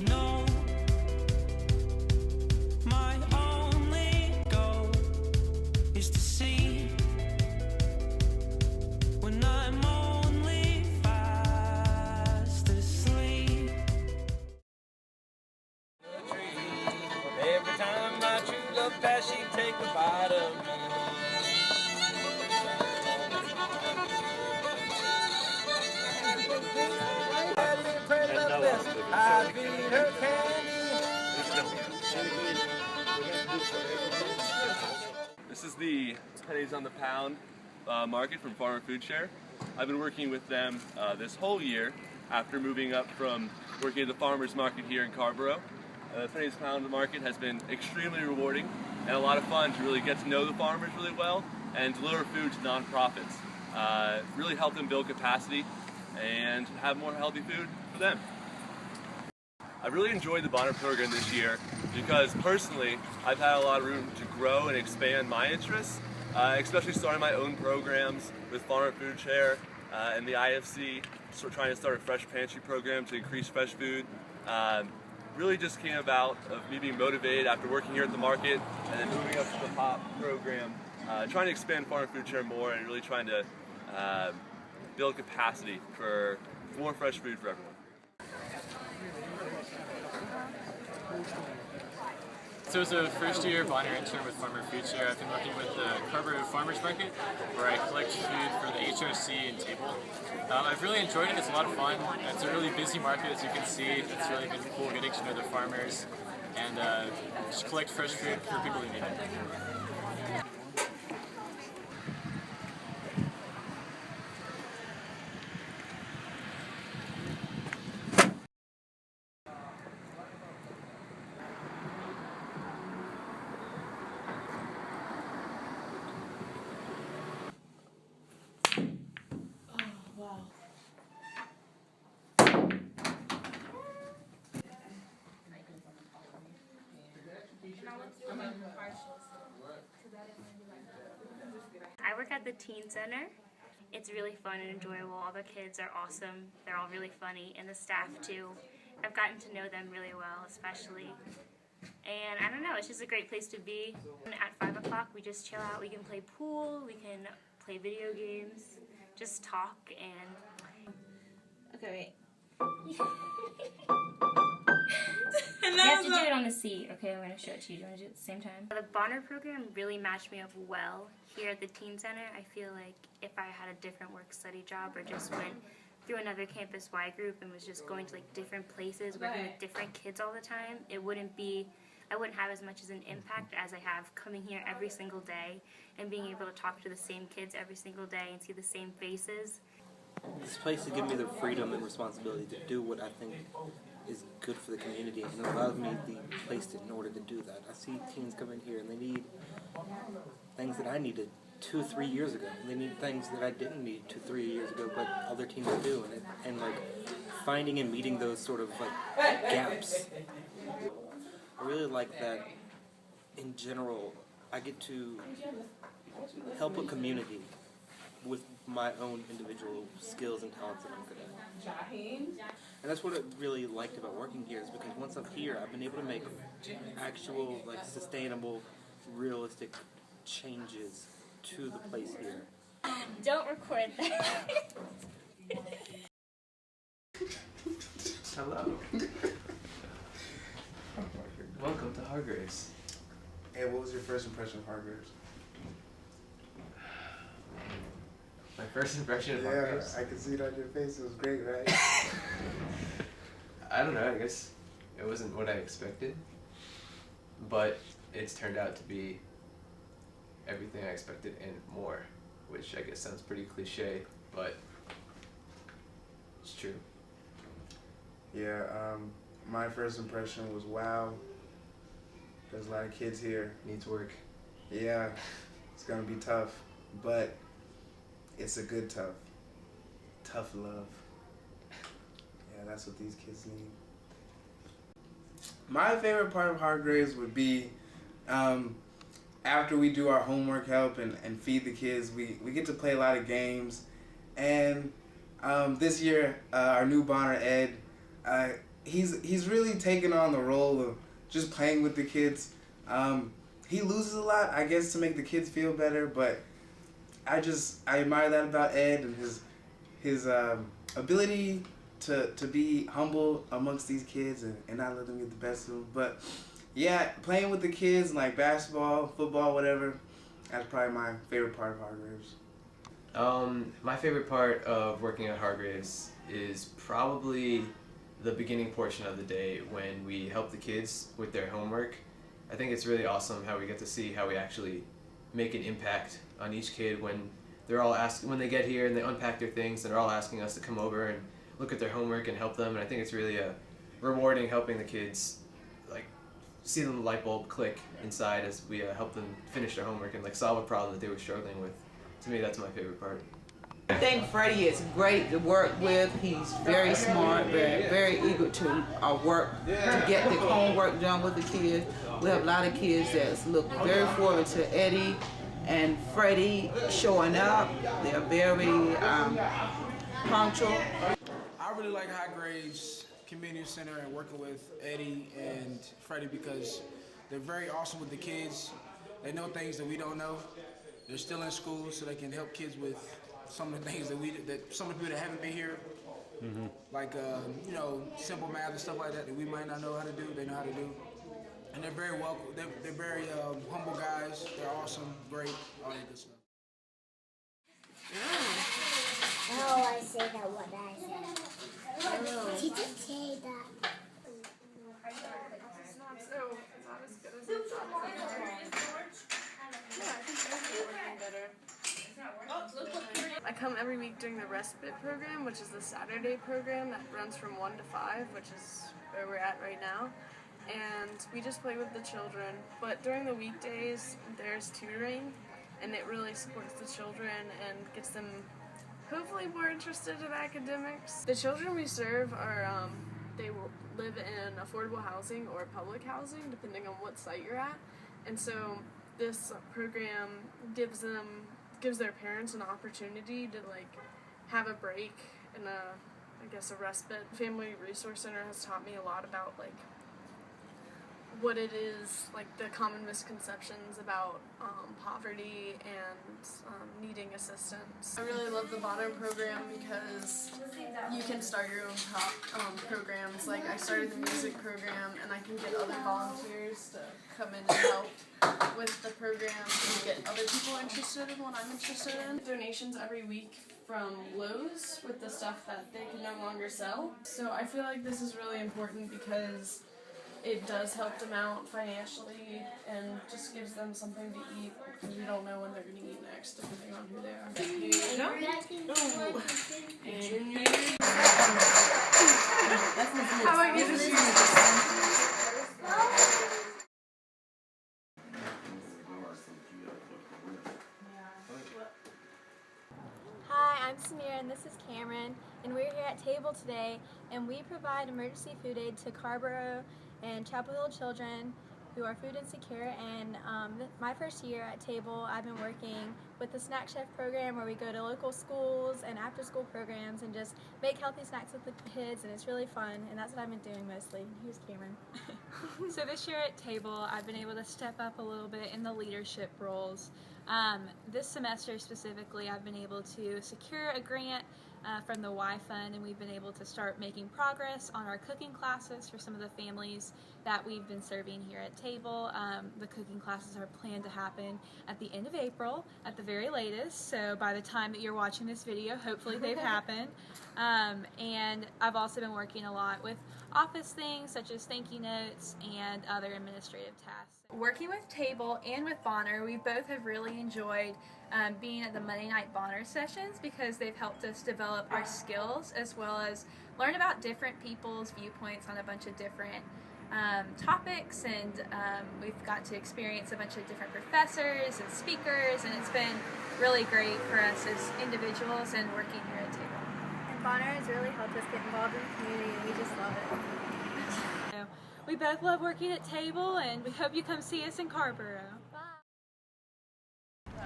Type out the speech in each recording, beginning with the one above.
No, my only goal is to see when I'm only fast asleep. Every time my true love passed, she'd take a bite of me. I feed her candy. This is the pennies on the pound market from Farmer Food Share. I've been working with them this whole year after moving up from working at the farmers market here in Carborough. The pennies pound market has been extremely rewarding and a lot of fun to really get to know the farmers really well and deliver food to nonprofits. Really help them build capacity and have more healthy food for them. I really enjoyed the Bonner program this year because personally I've had a lot of room to grow and expand my interests, especially starting my own programs with Farmer Food Share and the IFC, trying to start a fresh pantry program to increase fresh food. Really just came about of me being motivated after working here at the market and then moving up to the POP program, trying to expand Farmer Food Share more and really trying to build capacity for more fresh food for everyone. So as a first-year Bonner intern with Farmer Food Share, I've been working with the Carborough Farmers Market, where I collect food for the HRC and table. I've really enjoyed it. It's a lot of fun. It's a really busy market, as you can see. It's really been cool getting to know the farmers and just collect fresh food for people who need it. I work at the Teen Center. It's really fun and enjoyable. All the kids are awesome. They're all really funny, and the staff too. I've gotten to know them really well, especially. And I don't know, it's just a great place to be. And at 5 o'clock, we just chill out. We can play pool, we can play video games, just talk, and... Okay, wait. You have to do it on the seat, okay? I'm going to show it to you. Do you want to do it at the same time? The Bonner program really matched me up well here at the Teen Center. I feel like if I had a different work-study job or just went through another campus-wide group and was just going to like different places, working with different kids all the time, I wouldn't have as much as an impact as I have coming here every single day and being able to talk to the same kids every single day and see the same faces. This place has given me the freedom and responsibility to do what I think is good for the community, and it allows me the place in order to do that. I see teens come in here and they need things that I needed 2-3 years ago. They need things that I didn't need 2-3 years ago, but other teens do, and like finding and meeting those sort of like gaps. I really like that. In general, I get to help a community with my own individual skills and talents that I'm good at. And that's what I really liked about working here, is because once I'm here, I've been able to make actual, like, sustainable, realistic changes to the place here. Don't record that. Hello. Welcome to Hargraves. Hey, what was your first impression of Hargraves? My first impression of Hargraves? Yeah, I could see it on your face. It was great, right? I don't know, I guess it wasn't what I expected, but it's turned out to be everything I expected and more, which I guess sounds pretty cliche, but it's true. Yeah, my first impression was wow. There's a lot of kids here. Needs work. Yeah, it's gonna be tough, but it's a good tough. Tough love. Yeah, that's what these kids need. My favorite part of Hargraves would be after we do our homework help and feed the kids, we get to play a lot of games. And this year, our new Bonner Ed, he's really taken on the role of just playing with the kids. He loses a lot, I guess, to make the kids feel better, but I admire that about Ed and his ability to be humble amongst these kids and not let them get the best of them. But yeah, playing with the kids, like basketball, football, whatever, that's probably my favorite part of Hargraves. My favorite part of working at Hargraves is probably the beginning portion of the day when we help the kids with their homework. I think it's really awesome how we get to see how we actually make an impact on each kid when when they get here and they unpack their things, and they're all asking us to come over and look at their homework and help them. And I think it's really rewarding helping the kids, like, see the light bulb click inside as we help them finish their homework and like solve a problem that they were struggling with. To me, that's my favorite part. I think Freddie is great to work with. He's very smart, very eager to work to get the homework done with the kids. We have a lot of kids that look very forward to Eddie and Freddie showing up. They're very punctual. I really like Hargraves Community Center and working with Eddie and Freddie because they're very awesome with the kids. They know things that we don't know. They're still in school, so they can help kids with some of the things that some of the people that haven't been here, like you know, simple math and stuff like that we might not know how to do. They know how to do, and they're very welcome. They're very humble guys. They're awesome, great, all that good stuff. Oh, I say that what I said. Did you say that? It's not as good as it I come every week during the respite program, which is the Saturday program that runs from 1 to 5, which is where we're at right now. And we just play with the children. But during the weekdays, there's tutoring, and it really supports the children and gets them hopefully more interested in academics. The children we serve are, they live in affordable housing or public housing, depending on what site you're at. And so this program gives their parents an opportunity to like have a break and I guess a respite. Family Resource Center has taught me a lot about like what it is, like the common misconceptions about poverty and needing assistance. I really love the Bonner program because you can start your own programs. Like I started the music program and I can get other volunteers to come in and help with the program and get other people interested in what I'm interested in. Donations every week from Lowe's with the stuff that they can no longer sell. So I feel like this is really important because it does help them out financially and just gives them something to eat because we don't know when they're going to eat next depending on who they are. Here you go. Ooh. And how about you just use Hi, I'm Samira and this is Cameron, and we're here at Table today, and we provide emergency food aid to Carborough and Chapel Hill children who are food insecure. And my first year at Table, I've been working with the Snack Chef program where we go to local schools and after school programs and just make healthy snacks with the kids, and it's really fun, and that's what I've been doing mostly. Here's Cameron. So this year at Table, I've been able to step up a little bit in the leadership roles. This semester specifically, I've been able to secure a grant from the Y Fund, and we've been able to start making progress on our cooking classes for some of the families that we've been serving here at Table. The cooking classes are planned to happen at the end of April at the very latest, so by the time that you're watching this video, hopefully they've happened. And I've also been working a lot with office things such as thank you notes and other administrative tasks. Working with Table and with Bonner, we both have really enjoyed being at the Monday night Bonner sessions because they've helped us develop our skills as well as learn about different people's viewpoints on a bunch of different topics, and we've got to experience a bunch of different professors and speakers, and it's been really great for us as individuals and working here at Table. And Bonner has really helped us get involved in the community, and we just love it. We both love working at Table, and we hope you come see us in Carborough. Bye.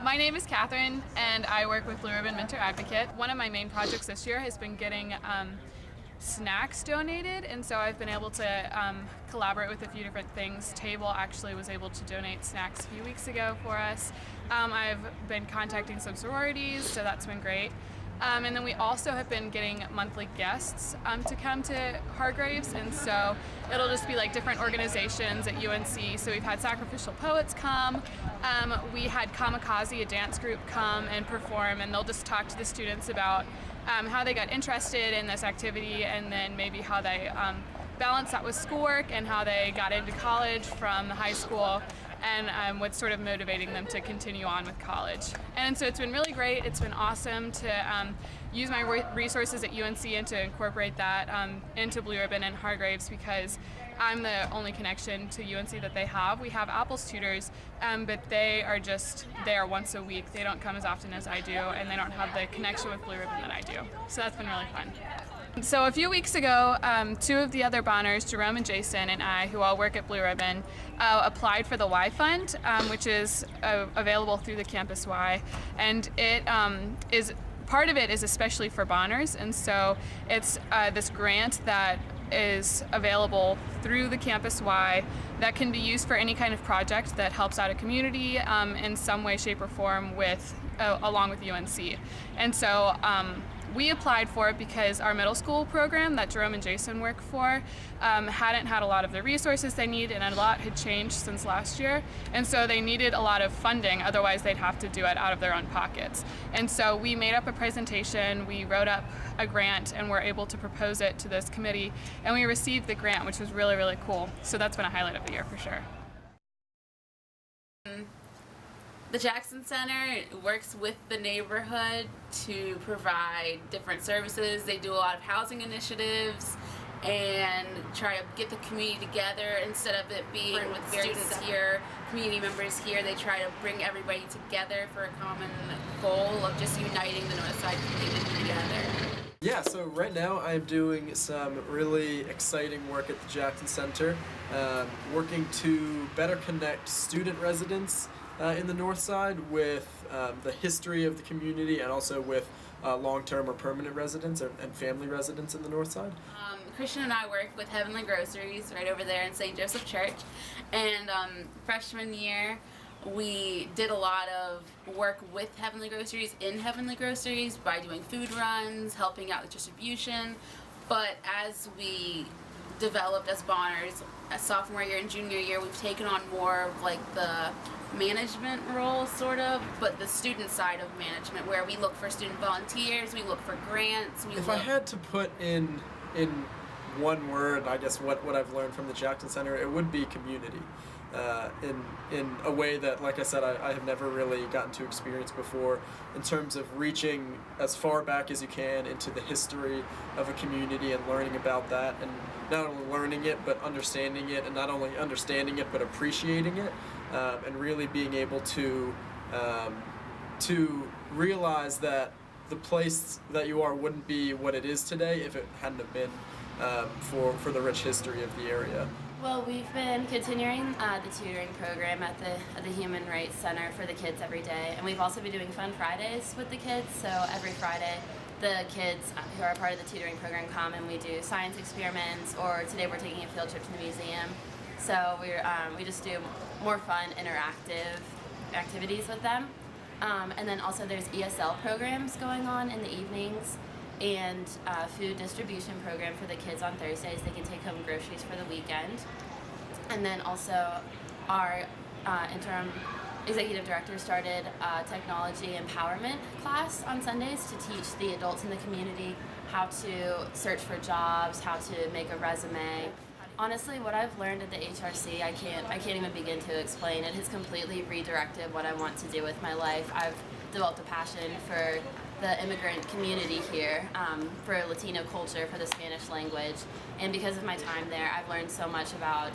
My name is Catherine, and I work with Blue Ribbon Mentor Advocate. One of my main projects this year has been getting snacks donated, and so I've been able to collaborate with a few different things. Table actually was able to donate snacks a few weeks ago for us. I've been contacting some sororities, so that's been great. And then we also have been getting monthly guests to come to Hargraves, and so it'll just be like different organizations at UNC. So we've had Sacrificial Poets come, we had Kamikaze, a dance group, come and perform, and they'll just talk to the students about how they got interested in this activity, and then maybe how they balance that with schoolwork and how they got into college from high school, and what's sort of motivating them to continue on with college. And so it's been really great. It's been awesome to use my resources at UNC and to incorporate that into Blue Ribbon and Hargraves, because I'm the only connection to UNC that they have. We have Apple's tutors, but they are just there once a week. They don't come as often as I do, and they don't have the connection with Blue Ribbon that I do. So that's been really fun. So a few weeks ago, two of the other Bonners, Jerome and Jason, and I, who all work at Blue Ribbon, applied for the Y Fund, which is available through the Campus Y, and it is part of it is especially for Bonners, and so it's this grant that is available through the Campus Y that can be used for any kind of project that helps out a community in some way, shape, or form with along with UNC. And so we applied for it because our middle school program that Jerome and Jason work for hadn't had a lot of the resources they need, and a lot had changed since last year. And so they needed a lot of funding, otherwise they'd have to do it out of their own pockets. And so we made up a presentation, we wrote up a grant, and were able to propose it to this committee, and we received the grant, which was really, really cool. So that's been a highlight of the year for sure. The Jackson Center works with the neighborhood to provide different services. They do a lot of housing initiatives and try to get the community together. Instead of it being with students here, community members here, they try to bring everybody together for a common goal of just uniting the Northside community together. Yeah, so right now I'm doing some really exciting work at the Jackson Center, working to better connect student residents in the North Side with the history of the community, and also with long-term or permanent residents and family residents in the North Side. Christian and I work with Heavenly Groceries right over there in St. Joseph Church, and freshman year we did a lot of work with Heavenly Groceries in Heavenly Groceries by doing food runs, helping out with distribution. But as we developed as Bonners, as sophomore year and junior year, we've taken on more of like the management role, sort of, but the student side of management, where we look for student volunteers, we look for grants. If I had to put in one word, I guess what I've learned from the Jackson Center, it would be community. In a way that, like I said, I have never really gotten to experience before, in terms of reaching as far back as you can into the history of a community and learning about that, and not only learning it but understanding it, and not only understanding it but appreciating it, and really being able to realize that the place that you are wouldn't be what it is today if it hadn't have been for the rich history of the area. Well, we've been continuing the tutoring program at the Human Rights Center for the kids every day, and we've also been doing Fun Fridays with the kids. So every Friday, the kids who are part of the tutoring program come, and we do science experiments, or today we're taking a field trip to the museum. So we just do more fun, interactive activities with them. And then also there's ESL programs going on in the evenings, and food distribution program for the kids on Thursdays. They can take home groceries for the weekend. And then also our interim executive director started a technology empowerment class on Sundays to teach the adults in the community how to search for jobs, how to make a resume. Honestly, what I've learned at the HRC, I can't even begin to explain. It has completely redirected what I want to do with my life. I've developed a passion for the immigrant community here, for Latino culture, for the Spanish language, and because of my time there, I've learned so much about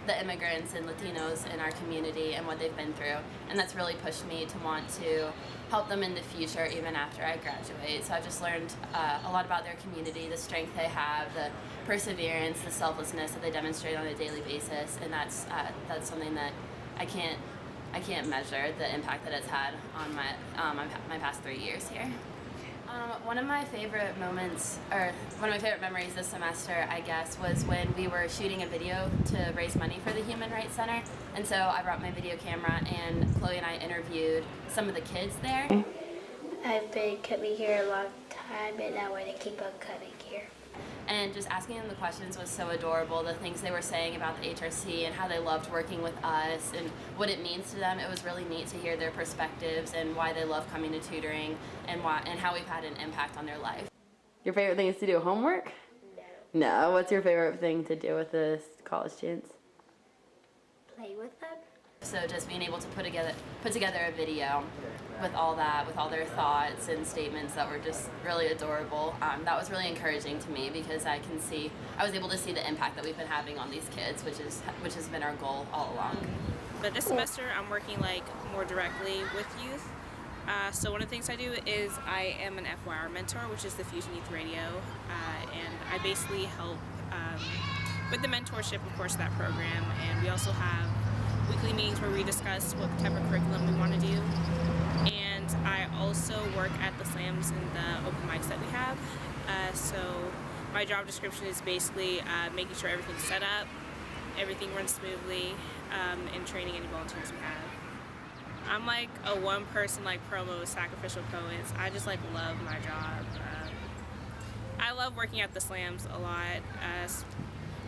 the immigrants and Latinos in our community and what they've been through, and that's really pushed me to want to help them in the future even after I graduate. So I've just learned a lot about their community, the strength they have, the perseverance, the selflessness that they demonstrate on a daily basis, and that's something that I can't measure the impact that it's had on my past 3 years here. One of my favorite moments, or one of my favorite memories this semester, I guess, was when we were shooting a video to raise money for the Human Rights Center. And so I brought my video camera, and Chloe and I interviewed some of the kids there. I've been coming here a long time, and I want to keep on coming here. And just asking them the questions was so adorable. The things they were saying about the HRC and how they loved working with us and what it means to them. It was really neat to hear their perspectives and why they love coming to tutoring and how we've had an impact on their life. Your favorite thing is to do homework? No. What's your favorite thing to do with the college students? Play with them. So just being able to put together a video with all that, with all their thoughts and statements that were just really adorable, that was really encouraging to me because I was able to see the impact that we've been having on these kids, which has been our goal all along. But this semester I'm working more directly with youth. So one of the things I do is I am an FYR mentor, which is the Fusion Youth Radio, and I basically help with the mentorship, of course, of that program, and we also have weekly meetings where we discuss what type of curriculum we want to do. And I also work at the slams and the open mics that we have. So my job description is basically making sure everything's set up, everything runs smoothly, and training any volunteers we have. I'm like a one-person promo with Sacrificial Poets. I just love my job. I love working at the slams a lot,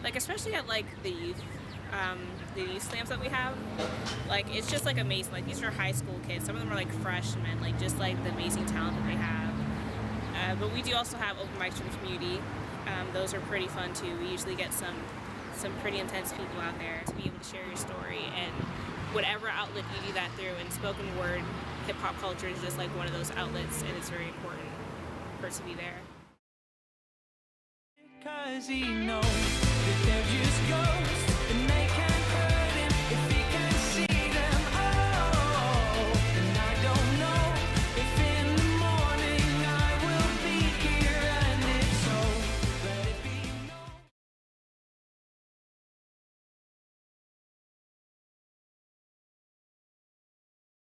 especially at the youth slams that we have. It's just amazing. These are high school kids. Some of them are freshmen, just the amazing talent that they have. But we do also have open mics from the community. Those are pretty fun too. We usually get some pretty intense people out there to be able to share your story, and whatever outlet you do that through. And spoken word hip hop culture is just one of those outlets, and it's very important for it to be there. 'Cause he knows